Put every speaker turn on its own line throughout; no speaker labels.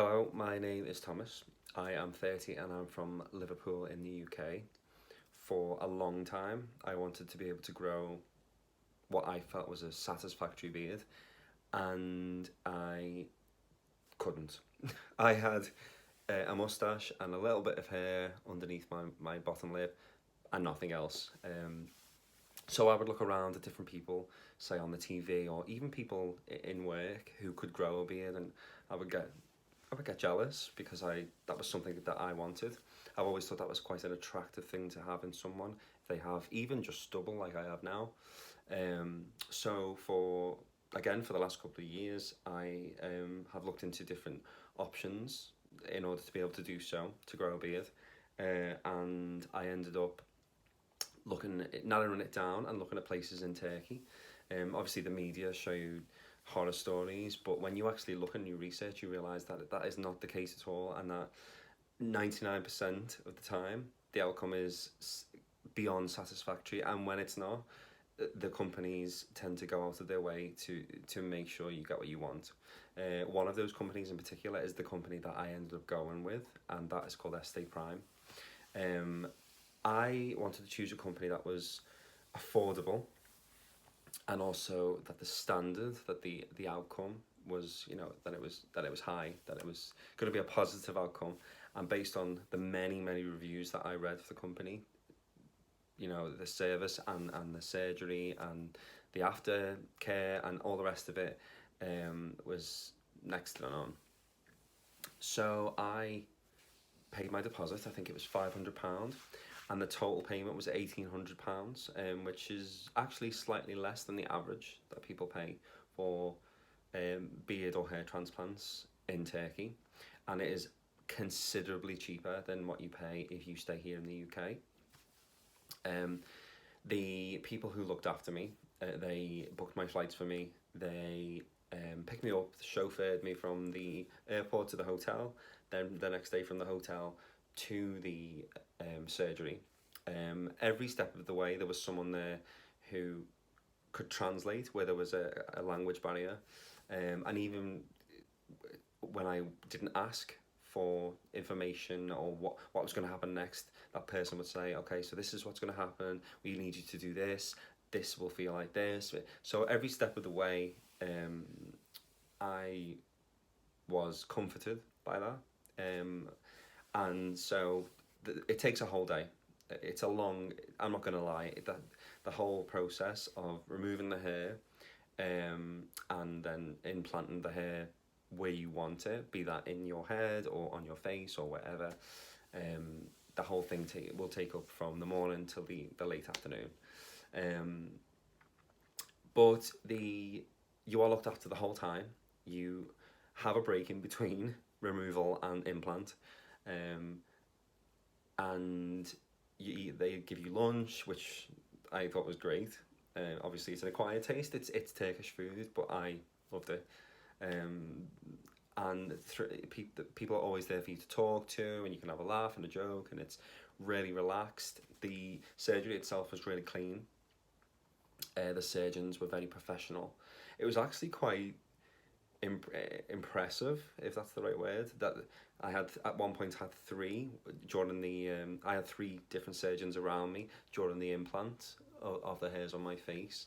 Hello, my name is Thomas. I am 30 and I'm from Liverpool in the UK. For a long time, I wanted to be able to grow what I felt was a satisfactory beard, and I couldn't. I had a mustache and a little bit of hair underneath my bottom lip and nothing else. So I would look around at different people, say on the TV or even people in work who could grow a beard, and I would get I would get jealous because I that was something that I wanted. I've always thought that was quite an attractive thing to have in someone. If they have even just stubble like I have now. So for the last couple of years, I have looked into different options in order to be able to do so to grow a beard, and I ended up narrowing it down and looking at places in Turkey. Obviously, the media show you horror stories, but when you actually look and you research, you realise that that is not the case at all, and that 99% of the time the outcome is beyond satisfactory, and when it's not, the companies tend to go out of their way to make sure you get what you want. One of those companies in particular is the company that I ended up going with, and that is called Estate Prime. Um, I wanted to choose a company that was affordable, and also that the standard, that the outcome was, that it was high, that it was going to be a positive outcome. And based on the many reviews that I read for the company, the service and the surgery and the aftercare and all the rest of it, was next to none. So I paid my deposit. I think it was £500, and the total payment was £1,800, which is actually slightly less than the average that people pay for beard or hair transplants in Turkey, and it is considerably cheaper than what you pay if you stay here in the UK. The people who looked after me, they booked my flights for me. They picked me up, chauffeured me from the airport to the hotel, then the next day from the hotel to the surgery. Every step of the way, there was someone there who could translate where there was a language barrier. And even when I didn't ask for information or what was going to happen next, that person would say, okay, so this is what's going to happen. We need you to do this. This will feel like this. So every step of the way, I was comforted by that. And so it takes a whole day. It's a long, I'm not going to lie, the whole process of removing the hair, and then implanting the hair where you want it, be that in your head or on your face or wherever, the whole thing will take up from the morning till the late afternoon. Um, but you are looked after the whole time. You have a break in between removal and implant, um, and they give you lunch, which I thought was great. Obviously, it's an acquired taste. It's Turkish food, but I loved it. Um, and people are always there for you to talk to, and you can have a laugh and a joke, and it's really relaxed. The surgery itself was really clean. The surgeons were very professional. It was actually quite impressive, if that's the right word. That I had at one point had three during the I had three different surgeons around me during the implant of the hairs on my face.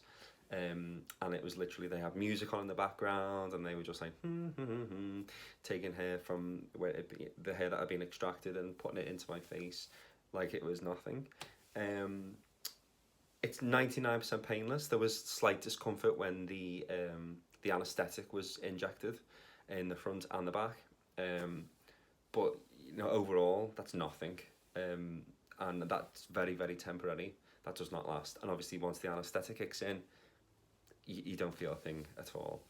And it was literally, they had music on in the background, and they were just like taking hair from the hair that had been extracted and putting it into my face like it was nothing. It's 99% painless. There was slight discomfort when the anaesthetic was injected in the front and the back, but overall that's nothing, and that's very temporary. That does not last, and obviously once the anaesthetic kicks in, you don't feel a thing at all.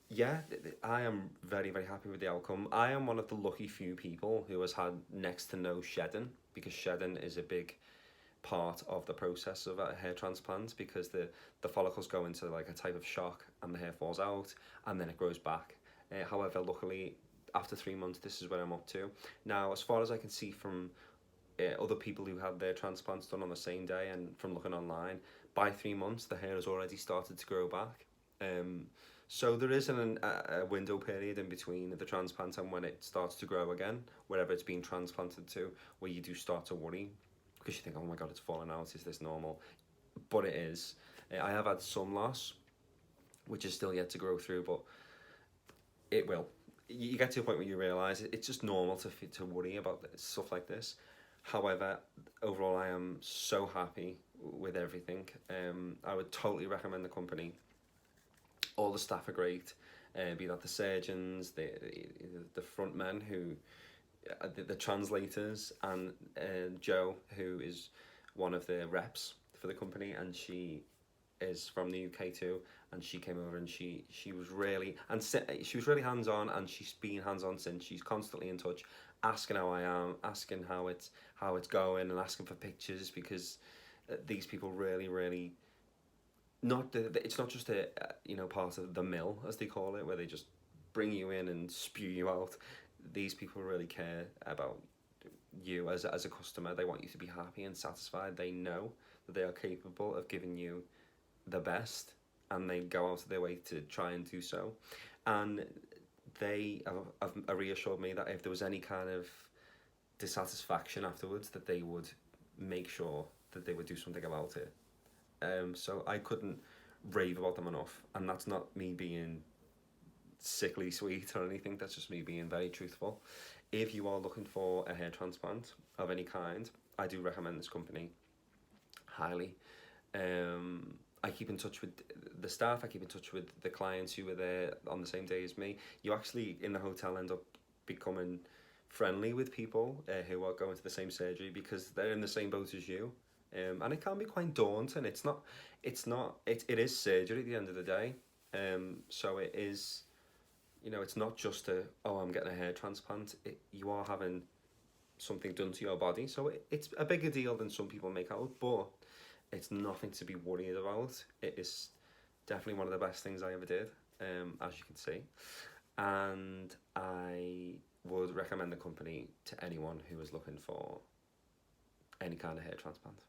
Yeah, I am very happy with the outcome. I am one of the lucky few people who has had next to no shedding, because shedding is a big part of the process of a hair transplant, because the follicles go into like a type of shock and the hair falls out and then it grows back. However, luckily, after 3 months, this is where I'm up to. Now, as far as I can see from other people who had their transplants done on the same day, and from looking online, by 3 months the hair has already started to grow back. So there is a window period in between the transplant and when it starts to grow again, wherever it's been transplanted to, where you do start to worry because you think, oh my god, it's falling out. Is this normal? But it is. I have had some loss, which is still yet to grow through, but it will. You get to a point where you realise it's just normal to worry about stuff like this. However, overall, I am so happy with everything. I would totally recommend the company. All the staff are great, be that the surgeons, the front men who, the translators, and Joe, who is one of the reps for the company, and she is from the UK too, and she came over and she was really she was really hands on, and she's been hands on since. She's constantly in touch, asking how I am, asking how it's going, and asking for pictures because these people really it's not just a part of the mill as they call it, where they just bring you in and spew you out. These people really care about you as a customer. They want you to be happy and satisfied. They know that they are capable of giving you the best, and they go out of their way to try and do so. And they have reassured me that if there was any kind of dissatisfaction afterwards, that they would make sure that they would do something about it. So I couldn't rave about them enough, and that's not me being sickly sweet or anything. That's just me being very truthful. If you are looking for a hair transplant of any kind, I do recommend this company highly. I keep in touch with the staff. I keep in touch with the clients who were there on the same day as me. You actually in the hotel end up becoming friendly with people who are going to the same surgery because they're in the same boat as you. And it can be quite daunting. It is surgery at the end of the day. So it is, it's not just I'm getting a hair transplant. You are having something done to your body. So it's a bigger deal than some people make out, but it's nothing to be worried about. It is definitely one of the best things I ever did, as you can see. And I would recommend the company to anyone who is looking for any kind of hair transplant.